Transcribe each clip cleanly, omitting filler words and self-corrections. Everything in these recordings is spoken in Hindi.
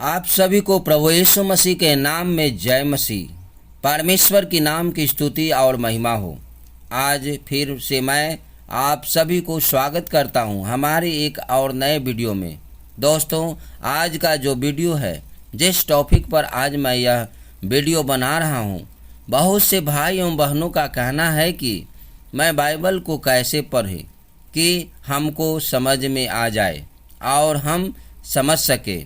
आप सभी को प्रभु यीशु मसीह के नाम में जय मसीह। परमेश्वर की नाम की स्तुति और महिमा हो। आज फिर से मैं आप सभी को स्वागत करता हूं हमारे एक और नए वीडियो में। दोस्तों, आज का जो वीडियो है, जिस टॉपिक पर आज मैं यह वीडियो बना रहा हूं, बहुत से भाई एवं बहनों का कहना है कि मैं बाइबल को कैसे पढ़े कि हमको समझ में आ जाए और हम समझ सके।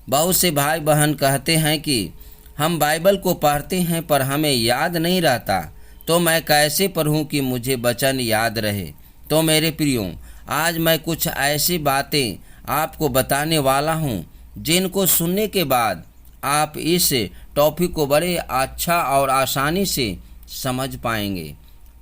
बहुत से भाई बहन कहते हैं कि हम बाइबल को पढ़ते हैं पर हमें याद नहीं रहता, तो मैं कैसे पढ़ूं कि मुझे वचन याद रहे। तो मेरे प्रियो, आज मैं कुछ ऐसी बातें आपको बताने वाला हूं जिनको सुनने के बाद आप इस टॉपिक को बड़े अच्छा और आसानी से समझ पाएंगे।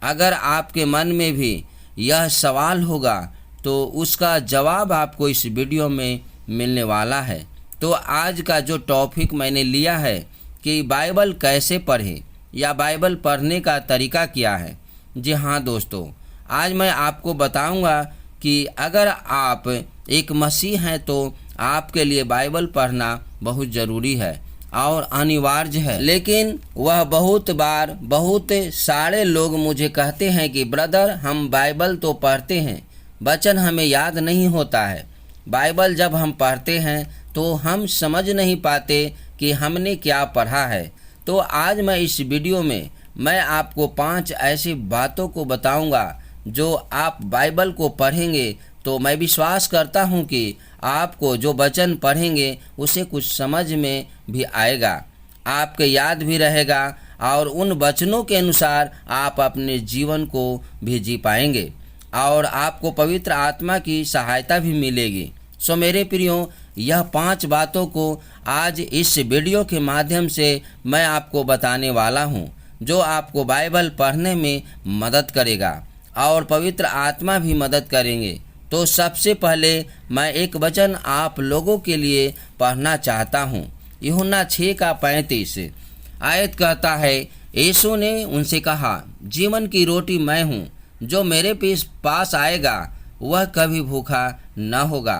अगर आपके मन में भी यह सवाल होगा तो उसका जवाब आपको इस वीडियो में मिलने वाला है। तो आज का जो टॉपिक मैंने लिया है कि बाइबल कैसे पढ़ें या बाइबल पढ़ने का तरीका क्या है। जी हाँ दोस्तों, आज मैं आपको बताऊंगा कि अगर आप एक मसीह हैं तो आपके लिए बाइबल पढ़ना बहुत ज़रूरी है और अनिवार्य है। लेकिन वह बहुत बार बहुत सारे लोग मुझे कहते हैं कि ब्रदर, हम बाइबल तो पढ़ते हैं, वचन हमें याद नहीं होता है। बाइबल जब हम पढ़ते हैं तो हम समझ नहीं पाते कि हमने क्या पढ़ा है। तो आज मैं इस वीडियो में मैं आपको 5 ऐसी बातों को बताऊंगा जो आप बाइबल को पढ़ेंगे तो मैं विश्वास करता हूं कि आपको जो वचन पढ़ेंगे उसे कुछ समझ में भी आएगा, आपके याद भी रहेगा और उन वचनों के अनुसार आप अपने जीवन को भी जी पाएंगे और आपको पवित्र आत्मा की सहायता भी मिलेगी। सो मेरे प्रियो, यह 5 बातों को आज इस वीडियो के माध्यम से मैं आपको बताने वाला हूं, जो आपको बाइबल पढ़ने में मदद करेगा और पवित्र आत्मा भी मदद करेंगे। तो सबसे पहले मैं एक वचन आप लोगों के लिए पढ़ना चाहता हूं। यूहन्ना 6:35 आयत कहता है, यीशु ने उनसे कहा, जीवन की रोटी मैं हूं, जो मेरे पास आएगा वह कभी भूखा न होगा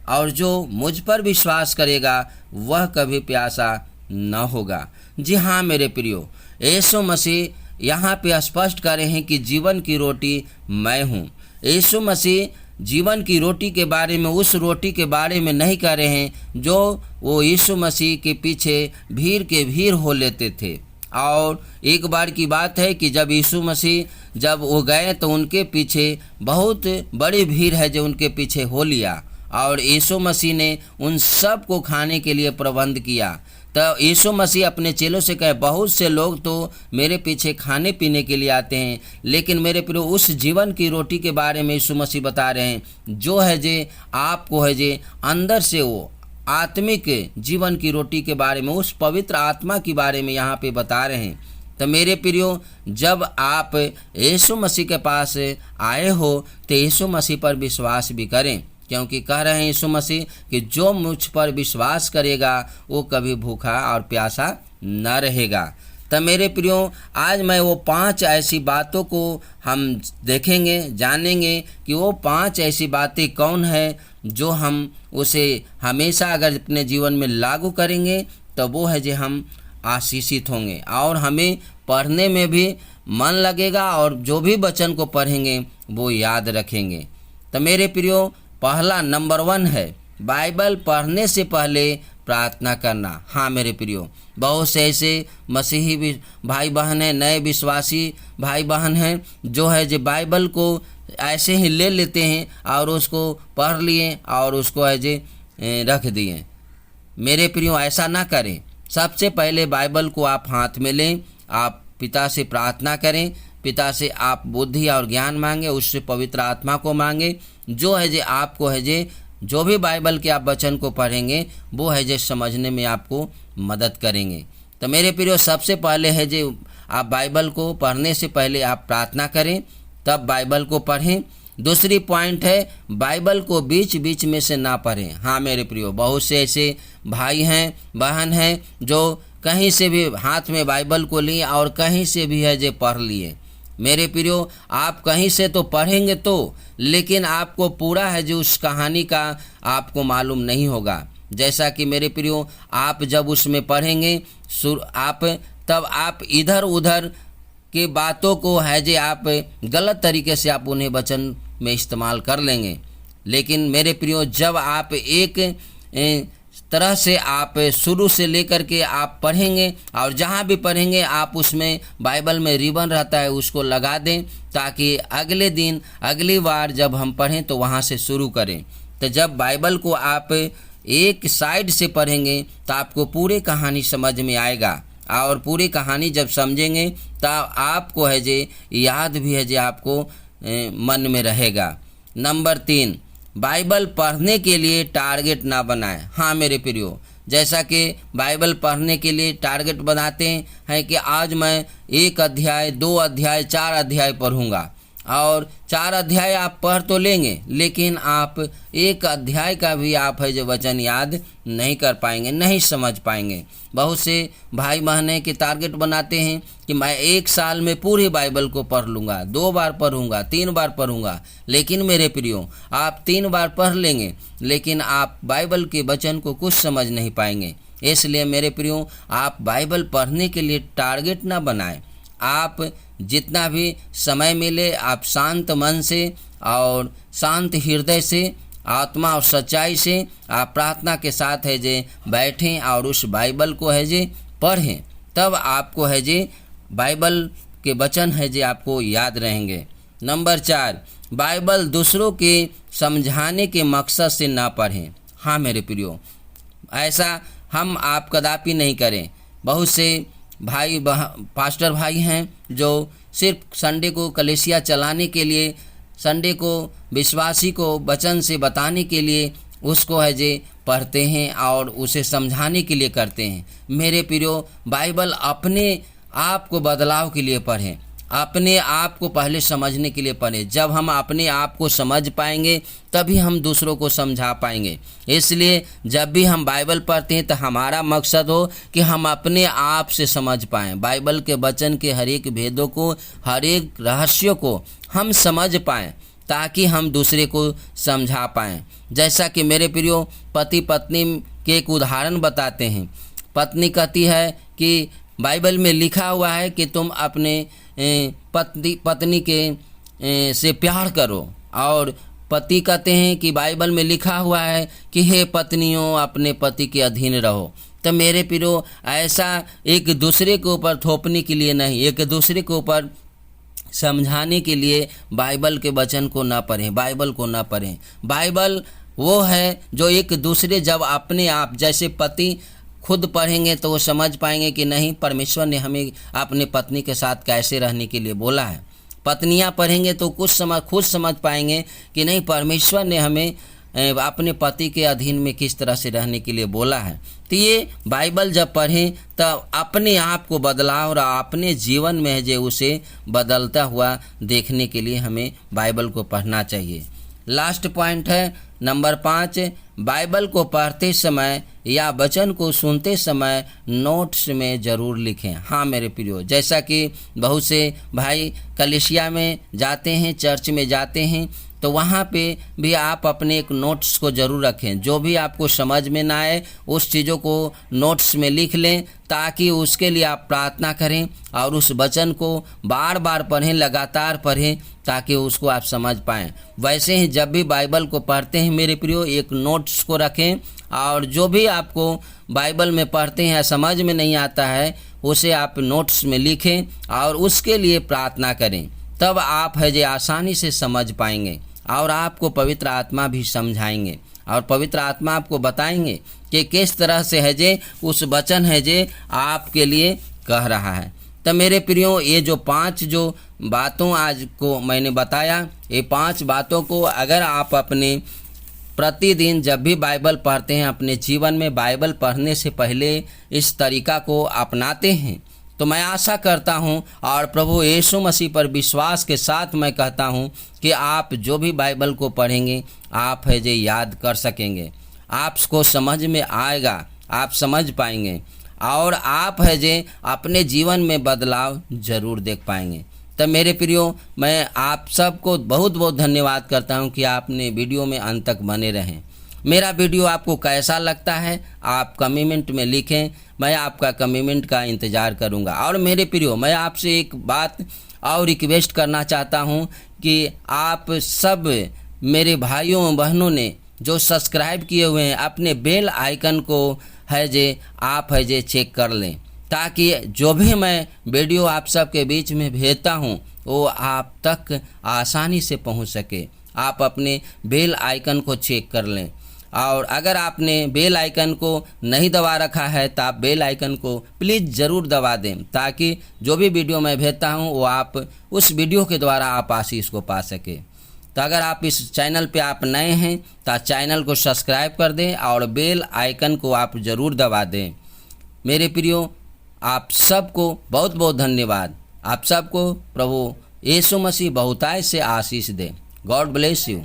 और जो मुझ पर विश्वास करेगा वह कभी प्यासा न होगा। जी हाँ मेरे प्रियो, यीशु मसीह यहाँ पे स्पष्ट कर रहे हैं कि जीवन की रोटी मैं हूँ। यीशु मसीह जीवन की रोटी के बारे में, उस रोटी के बारे में नहीं कह रहे हैं जो वो यीशु मसीह के पीछे भीड़ हो लेते थे। और एक बार की बात है कि जब यीशु मसीह जब वो गए तो उनके पीछे बहुत बड़ी भीड़ है जो उनके पीछे हो लिया और यीशु मसीह ने उन सब को खाने के लिए प्रबंध किया। तो यीशु मसीह अपने चेलों से कहे, बहुत से लोग तो मेरे पीछे खाने पीने के लिए आते हैं, लेकिन मेरे प्रियो उस जीवन की रोटी के बारे में यीशु मसीह बता रहे हैं, जो है जे आपको है जे अंदर से वो आत्मिक जीवन की रोटी के बारे में, उस पवित्र आत्मा के बारे में यहाँ पे बता रहे हैं। तो मेरे प्रियो, जब आप यीशु मसीह के पास आए हो तो यीशु मसीह पर विश्वास भी करें, क्योंकि कह रहे हैं यीशु मसीह कि जो मुझ पर विश्वास करेगा वो कभी भूखा और प्यासा न रहेगा। तो मेरे प्रियो, आज मैं वो 5 ऐसी बातों को हम देखेंगे, जानेंगे कि वो 5 ऐसी बातें कौन है जो हम उसे हमेशा अगर अपने जीवन में लागू करेंगे तो वो है जो हम आशीषित होंगे और हमें पढ़ने में भी मन लगेगा और जो भी वचन को पढ़ेंगे वो याद रखेंगे। तो मेरे प्रियो, पहला नंबर 1 है बाइबल पढ़ने से पहले प्रार्थना करना। हाँ मेरे प्रियो, बहुत से ऐसे मसीही भी भाई बहन हैं, नए विश्वासी भाई बहन हैं जो है जो बाइबल को ऐसे ही ले लेते हैं और उसको पढ़ लिए और उसको ऐसे रख दिए। मेरे प्रियो, ऐसा ना करें। सबसे पहले बाइबल को आप हाथ में लें, आप पिता से प्रार्थना करें, पिता से आप बुद्धि और ज्ञान मांगे, उससे पवित्र आत्मा को मांगे, जो है जे आपको है जे जो भी बाइबल के आप वचन को पढ़ेंगे वो है जे समझने में आपको मदद करेंगे। तो मेरे प्रियो, सबसे पहले है जे आप बाइबल को पढ़ने से पहले आप प्रार्थना करें, तब बाइबल को पढ़ें। दूसरी पॉइंट है, बाइबल को बीच बीच में से ना पढ़ें। हाँ मेरे प्रियो, बहुत से ऐसे भाई हैं बहन हैं जो कहीं से भी हाथ में बाइबल को लिए और कहीं से भी है जे पढ़ लिए। मेरे प्रियो, आप कहीं से तो पढ़ेंगे तो, लेकिन आपको पूरा है जो उस कहानी का आपको मालूम नहीं होगा। जैसा कि मेरे प्रियो आप जब उसमें पढ़ेंगे तब आप इधर उधर के बातों को है जे आप गलत तरीके से आप उन्हें वचन में इस्तेमाल कर लेंगे। लेकिन मेरे प्रियो जब आप एक तरह से आप शुरू से लेकर के आप पढ़ेंगे और जहाँ भी पढ़ेंगे आप उसमें बाइबल में रिबन रहता है उसको लगा दें, ताकि अगले दिन अगली बार जब हम पढ़ें तो वहाँ से शुरू करें। तो जब बाइबल को आप एक साइड से पढ़ेंगे तो आपको पूरी कहानी समझ में आएगा, और पूरी कहानी जब समझेंगे तब आपको है जे याद भी है जे आपको मन में रहेगा। नंबर 3, बाइबल पढ़ने के लिए टारगेट ना बनाएं। हाँ मेरे प्रियो, जैसा कि बाइबल पढ़ने के लिए टारगेट बनाते हैं कि आज मैं 1 अध्याय 2 अध्याय 4 अध्याय पढ़ूंगा, और 4 अध्याय आप पढ़ तो लेंगे लेकिन आप 1 अध्याय का भी आप है जो वचन याद नहीं कर पाएंगे, नहीं समझ पाएंगे। बहुत से भाई बहनें के टारगेट बनाते हैं कि मैं 1 साल में पूरी बाइबल को पढ़ लूँगा, 2 बार पढ़ूंगा, 3 बार पढ़ूंगा। लेकिन मेरे प्रियो, आप 3 बार पढ़ लेंगे लेकिन आप बाइबल के वचन को कुछ समझ नहीं पाएंगे। इसलिए मेरे प्रियो, आप बाइबल पढ़ने के लिए टारगेट ना बनाएं। आप जितना भी समय मिले आप शांत मन से और शांत हृदय से, आत्मा और सच्चाई से आप प्रार्थना के साथ है जे बैठें और उस बाइबल को है जे पढ़ें। तब आपको है जे बाइबल के वचन है जे आपको याद रहेंगे। नंबर 4, बाइबल दूसरों के समझाने के मकसद से ना पढ़ें। हाँ मेरे प्रियो, ऐसा हम आप कदापि नहीं करें। बहुत से भाई पास्टर भाई हैं जो सिर्फ संडे को कलीसिया चलाने के लिए, संडे को विश्वासी को वचन से बताने के लिए उसको है जे पढ़ते हैं और उसे समझाने के लिए करते हैं। मेरे प्रियो, बाइबल अपने आप को बदलाव के लिए पढ़ें, अपने आप को पहले समझने के लिए पढ़ें। जब हम अपने आप को समझ पाएंगे तभी हम दूसरों को समझा पाएंगे। इसलिए जब भी हम बाइबल पढ़ते हैं तो हमारा मकसद हो कि हम अपने आप से समझ पाएं, बाइबल के वचन के हर एक भेदों को, हर एक रहस्यों को हम समझ पाएं, ताकि हम दूसरे को समझा पाएं। जैसा कि मेरे प्रियो, पति पत्नी के एक उदाहरण बताते हैं। पत्नी कहती है कि बाइबल में लिखा हुआ है कि तुम अपने पत्नी के से प्यार करो, और पति कहते हैं कि बाइबल में लिखा हुआ है कि हे पत्नियों अपने पति के अधीन रहो। तो मेरे प्रियो, ऐसा एक दूसरे के ऊपर थोपने के लिए नहीं, एक दूसरे के ऊपर समझाने के लिए बाइबल के वचन को ना पढ़ें, बाइबल को ना पढ़ें। बाइबल वो है जो एक दूसरे, जब अपने आप जैसे पति खुद पढ़ेंगे तो वो समझ पाएंगे कि नहीं, परमेश्वर ने हमें अपने पत्नी के साथ कैसे रहने के लिए बोला है। पत्नियां पढ़ेंगे तो खुद समझ पाएंगे कि नहीं, परमेश्वर ने हमें अपने पति के अधीन में किस तरह से रहने के लिए बोला है। तो ये बाइबल जब पढ़ें तब अपने आप को बदलाव और अपने जीवन में जो उसे बदलता हुआ देखने के लिए हमें बाइबल को पढ़ना चाहिए। लास्ट पॉइंट है नंबर 5, बाइबल को पढ़ते समय या वचन को सुनते समय नोट्स में ज़रूर लिखें। हाँ मेरे प्रियो, जैसा कि बहुत से भाई कलीसिया में जाते हैं, चर्च में जाते हैं, तो वहाँ पे भी आप अपने एक नोट्स को ज़रूर रखें। जो भी आपको समझ में ना आए उस चीज़ों को नोट्स में लिख लें, ताकि उसके लिए आप प्रार्थना करें और उस वचन को बार बार पढ़ें, लगातार पढ़ें, ताकि उसको आप समझ पाएँ। वैसे ही जब भी बाइबल को पढ़ते हैं मेरे प्रियो, एक नोट्स को रखें, और जो भी आपको बाइबल में पढ़ते हैं समझ में नहीं आता है उसे आप नोट्स में लिखें और उसके लिए प्रार्थना करें। तब आप है जो आसानी से समझ पाएंगे, और आपको पवित्र आत्मा भी समझाएंगे, और पवित्र आत्मा आपको बताएंगे कि किस तरह से है जे उस वचन है जे आपके लिए कह रहा है। तो मेरे प्रियो, ये जो 5 जो बातों आज को मैंने बताया, ये 5 बातों को अगर आप अपने प्रतिदिन जब भी बाइबल पढ़ते हैं, अपने जीवन में बाइबल पढ़ने से पहले इस तरीका को अपनाते हैं, तो मैं आशा करता हूं और प्रभु यीशु मसीह पर विश्वास के साथ मैं कहता हूं कि आप जो भी बाइबल को पढ़ेंगे आप है जो याद कर सकेंगे, आपको समझ में आएगा, आप समझ पाएंगे, और आप है जो अपने जीवन में बदलाव ज़रूर देख पाएंगे। तब मेरे प्रियो, मैं आप सबको बहुत बहुत धन्यवाद करता हूं कि आपने वीडियो में अंत तक बने रहें। मेरा वीडियो आपको कैसा लगता है आप कमेंट में लिखें, मैं आपका कमेंट का इंतज़ार करूंगा। और मेरे प्रियो, मैं आपसे एक बात और रिक्वेस्ट करना चाहता हूं कि आप सब मेरे भाइयों बहनों ने जो सब्सक्राइब किए हुए हैं अपने बेल आइकन को आप चेक कर लें, ताकि जो भी मैं वीडियो आप सबके बीच में भेजता हूं वो आप तक आसानी से पहुंच सके। आप अपने बेल आइकन को चेक कर लें, और अगर आपने बेल आइकन को नहीं दबा रखा है तो आप बेल आइकन को प्लीज़ ज़रूर दबा दें, ताकि जो भी वीडियो मैं भेजता हूं वो आप उस वीडियो के द्वारा आप आशीष को पा सके। तो अगर आप इस चैनल पे आप नए हैं तो चैनल को सब्सक्राइब कर दें और बेल आइकन को आप ज़रूर दबा दें। मेरे प्रियो, आप सबको बहुत बहुत धन्यवाद। आप सबको प्रभु यीशु मसीह बहुतायत से आशीष दे। God bless you.